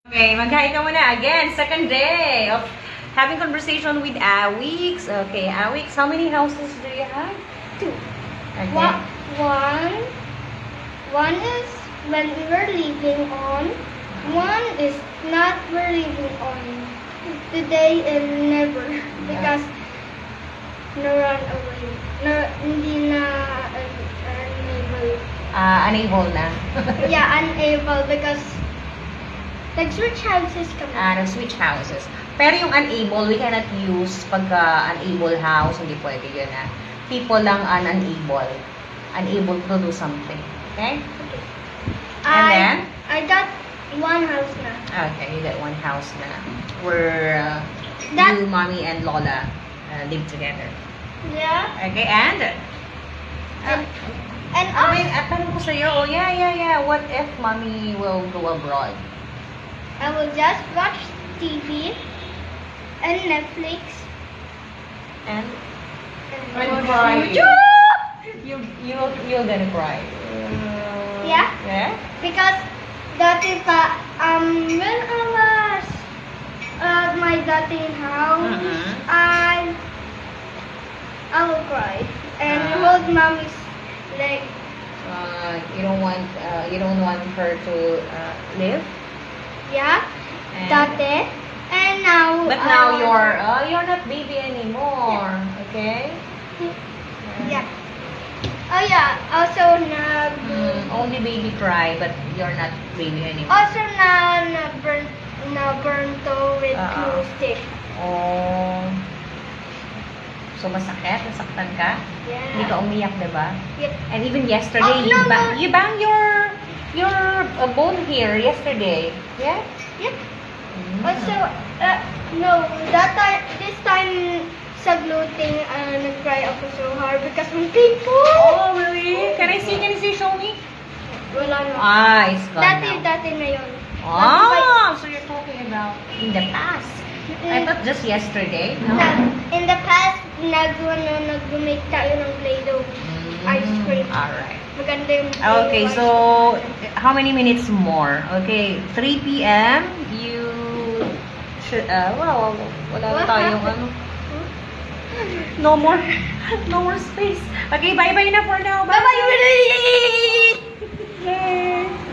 Okay, mag-hi ka muna again. Second day of having conversation with Awix. Okay, Awix, how many houses do you have? 2. Okay. One is when we were living on. One is not we're living on. Today and never. Because no run away. No, hindi na unable. Unable na. Yeah, unable because nag-switch houses kami. Nag-switch houses. Pero yung unable, we cannot use pagka unable house, hindi pwede yun na. People lang unable. Unable to do something. Okay? And then? I got one house na. Okay, you got one house na. Where you, mommy, and Lola live together. Yeah. Okay, and? And Wait, tanong ko sa'yo, oh, yeah. What if mommy will go abroad? I will just watch TV and Netflix And watch cry. YouTube. You're gonna cry. Yeah. Yeah? Because dati pa, when I was at my dating house, I will cry and hold mommy's leg. You don't want her to live. Yeah. And, Dati. And now. but now you're not baby anymore. Okay. Yeah. Oh yeah. Also Only baby cry, but you're not baby anymore. Also na burn to with glue stick. Oh. So masakit, nasaktan ka? Yeah. Hindi ka umiyak, diba? Yep. And even yesterday, no. you bang your bone here yesterday. Yeah? Yep. Also, no, this time sa gluten, nag-cry ako so hard because of people. Oh, really? Can I see? Show me. Wala na. It's gone now. Dati na yun. So you're talking about in the past. I thought just yesterday. No? In the past, nag-make tayo ng Play-Doh ice cream. Alright. Maganda yung Okay, Play-Doh so how many minutes more? Okay, 3 p.m. You should, wala na tayong ano. No more space. Okay, bye-bye na for now. Bye-bye! Yay!